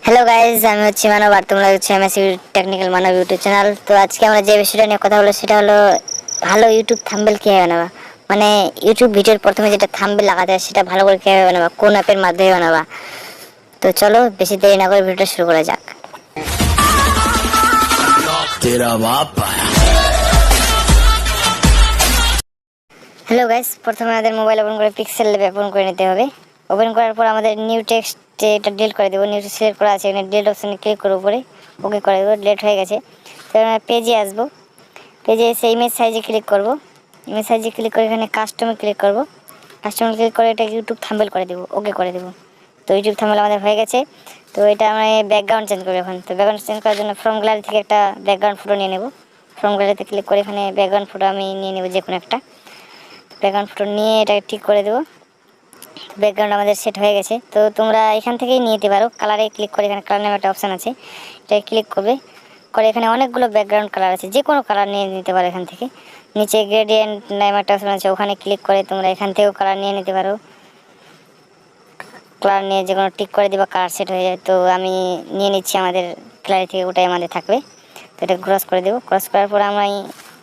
Hello guys, আমি হচ্ছি মানব আর তোমরা হচ্ছে এমএসসি টেকনিক্যাল মানব ইউটিউব চ্যানেল। তো আজকে আমরা যে বিষয়টা নিয়ে কথা বলবো সেটা হলো ভালো ইউটিউব থাম্বনেল কীভাবে বানাবা, মানে ইউটিউব ভিডিওর প্রথমে যেটা থাম্বনেল লাগাতে হয় সেটা ভালো করে কীভাবে বানাবা, কোন অ্যাপের মাধ্যমে বানাবা। তো চলো বেশি দেরি না করে ভিডিওটা শুরু করা যাক। হ্যালো গাইজ, প্রথমে আমাদের মোবাইল ওপেন করে পিক্সেল ল্যাব ওপেন করে নিতে হবে। ওপেন করার পর আমাদের নিউ টেক্সট এটা ডিলিট করে দেবো। নিউ সিলেক্ট করা আছে, এখানে ডিলিট অপশানে ক্লিক করবো, উপরে ওকে করে দেবো। ডিলিট হয়ে গেছে। তো আমরা পেজে আসবো। পেজে এসে ইমেজ সাইজে ক্লিক করব। ইমেজ সাইজে ক্লিক করে এখানে কাস্টমে ক্লিক করব। কাস্টমে ক্লিক করে এটা ইউটিউব থাম্বনেল করে দেবো, ওকে করে দেবো। তো ইউটিউব থাম্বনেল আমাদের হয়ে গেছে। তো এটা আমরা ব্যাকগ্রাউন্ড চেঞ্জ করবো এখন। তো ব্যাকগ্রাউন্ড চেঞ্জ করার জন্য ফ্রম গ্যালারি থেকে একটা ব্যাকগ্রাউন্ড ফটো নিয়ে নেব। ফ্রম গ্যালারিতে ক্লিক করে এখানে ব্যাকগ্রাউন্ড ফটো আমি নিয়ে নেব, যে কোনো একটা ব্যাকগ্রাউন্ড ফটো নিয়ে এটাকে ঠিক করে দেবো। ব্যাকগ্রাউন্ড আমাদের সেট হয়ে গেছে। তো তোমরা এখান থেকেই নিয়ে নিতে পারো। কালারে ক্লিক করে এখানে কালার নামে একটা অপশান আছে, এটাকে ক্লিক করবে। করে এখানে অনেকগুলো ব্যাকগ্রাউন্ড কালার আছে, যে কোনো কালার নিয়ে নিতে পারো এখান থেকে। নিচে গ্রেডিয়েন্ট নামে একটা অপশান আছে, ওখানে ক্লিক করে তোমরা এখান থেকেও কালার নিয়ে নিতে পারো। কালার নিয়ে যে কোনো টিক করে দিবা, কালার সেট হয়ে যায়। তো আমি নিয়ে নিচ্ছি আমাদের গ্যালারি থেকে, ওটাই আমাদের থাকবে। তো এটা ক্রস করে দেবো। ক্রস করার পর আমরা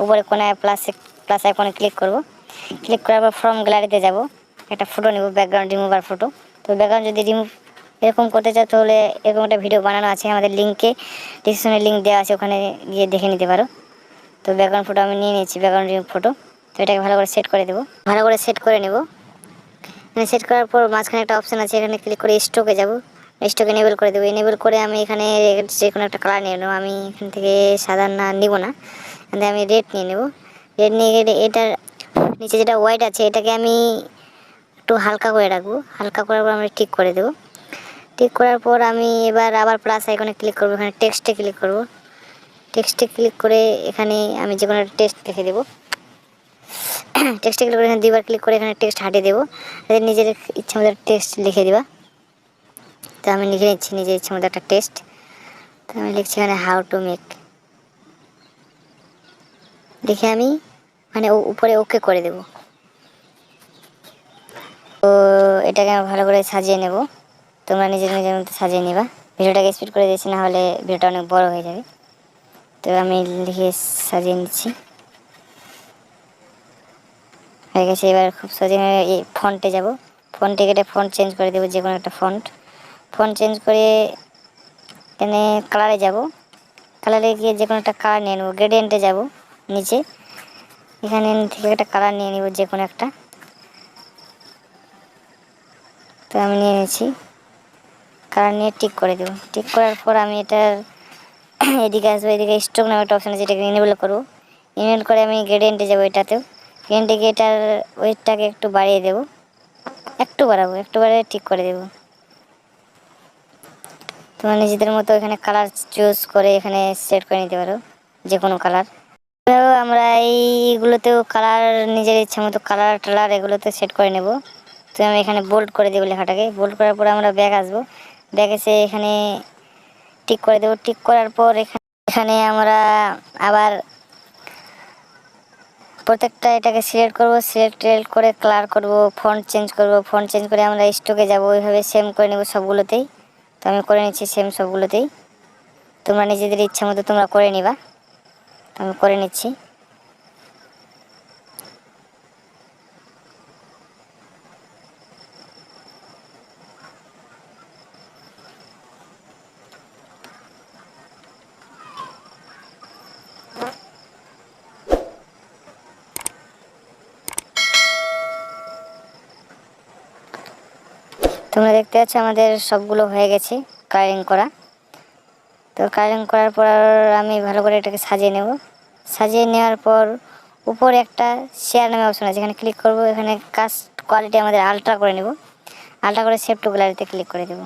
উপরে কোনায় প্লাস আইকনে ক্লিক করব। ক্লিক করার পর ফ্রম গ্যালারিতে যাব, একটা ফটো নেব, ব্যাকগ্রাউন্ড রিমুভার ফটো। তো ব্যাকগ্রাউন্ড যদি রিমুভ এরকম করতে চাও তাহলে এরকম একটা ভিডিও বানানো আছে, আমাদের লিঙ্কে ডিসক্রিপশনে লিঙ্ক দেওয়া আছে, ওখানে গিয়ে দেখে নিতে পারো। তো ব্যাকগ্রাউন্ড ফটো আমি নিয়ে নিচ্ছি, ব্যাকগ্রাউন্ড রিমুভ ফটো। তো এটাকে ভালো করে সেট করে দেবো, ভালো করে সেট করে নেব। এখানে সেট করার পর মাঝখানে একটা অপশান আছে, এখানে ক্লিক করে স্টকে যাব। স্টক এনেবল করে দেবো। এনেবল করে আমি এখানে যে কোনো একটা কালার নিয়ে নেবো। আমি এখান থেকে সাদা না নিব না, এখান আমি রেড নিয়ে নেব। রেড নিয়ে গেলে এটার নিচে যেটা হোয়াইট আছে এটাকে আমি একটু হালকা করে রাখবো। হালকা করার পর আমি ঠিক করে দেবো। ঠিক করার পর আমি এবার আবার প্লাস আইকনে ক্লিক করবো, এখানে টেক্সটে ক্লিক করব। টেক্সটে ক্লিক করে এখানে আমি যে কোনো একটা টেক্সট লিখে দেবো। টেক্সটে ক্লিক করে এখানে দুইবার ক্লিক করে এখানে টেক্সট হাটিয়ে দেবো। নিজের ইচ্ছা মতো টেক্সট লিখে দেবা। তো আমি লিখে নিচ্ছি নিজের ইচ্ছা মতো একটা টেক্সট। তো আমি লিখছি এখানে হাউ টু মেক, লিখে আমি মানে উপরে ওকে করে দেব। তো এটাকে আমি ভালো করে সাজিয়ে নেব। তোমরা নিজের নিজের মতো সাজিয়ে নেবা। ভিডিওটাকে স্পিড করে দিয়েছি, না হলে ভিডিওটা অনেক বড় হয়ে যাবে। তো আমি লিখে সাজিয়ে নিচ্ছি, হয়ে গেছে। এবার খুব সহজে এই ফন্টে যাব। ফন্টে কেটে ফন্ট চেঞ্জ করে দেবো, যে কোনো একটা ফন্ট চেঞ্জ করে এখানে কালারে যাব। কালারে গিয়ে যে কোনো একটা কালার নিয়ে নেব। গ্রেডিয়েন্টে যাব, নিচে এখানে থেকে একটা কালার নিয়ে নেব, যে কোনো একটা। তো আমি নিয়ে নিচ্ছি, কালার নিয়ে টিক করে দেবো। টিক করার পর আমি এটার এদিকে আসবো। এদিকে স্ট্রোক নামে একটা অপশান আছে, এটাকে ইনেবল করবো। ইনেবল করে আমি গ্রেডিয়েন্টে যাবো, এটাতেও গ্রেডিয়েন্টে গিয়ে এটার ওয়েটটাকে একটু বাড়িয়ে দেবো, একটু বাড়াবো, একটু বাড়িয়ে ঠিক করে দেবো। তোমার নিজেদের মতো এখানে কালার চুজ করে এখানে সেট করে নিতে পারো, যে কোনো কালার। আমরা এইগুলোতেও কালার নিজের ইচ্ছা মতো কালার টালার এগুলোতে সেট করে নেব। তো আমি এখানে বোল্ড করে দেবো লেখাটাকে। বোল্ড করার পরে আমরা ব্যাক আসবো। ব্যাক এসে এখানে টিক করে দেবো। টিক করার পর এখানে আমরা আবার প্রত্যেকটা এটাকে সিলেক্ট করব। সিলেক্ট করে কালার করব, ফন্ট চেঞ্জ করব। ফন্ট চেঞ্জ করে আমরা স্টকে যাব, ওইভাবে সেম করে নেব সবগুলোতেই। তো আমি করে নিচ্ছি সেম সবগুলোতেই। তোমরা নিজেদের ইচ্ছা মতো তোমরা করে নিবা, আমি করে নিচ্ছি। তোমরা দেখতে পাচ্ছ আমাদের সবগুলো হয়ে গেছে কালারিং করা। তো কালারিং করার পর আমি ভালো করে এটাকে সাজিয়ে নেব। সাজিয়ে নেওয়ার পর উপরে একটা শেয়ার নামে অপশন আছে, এখানে ক্লিক করব। এখানে কাস্ট কোয়ালিটি আমাদের আলট্রা করে নেব। আলট্রা করে সেভ টু গ্যালারিতে ক্লিক করে দেব।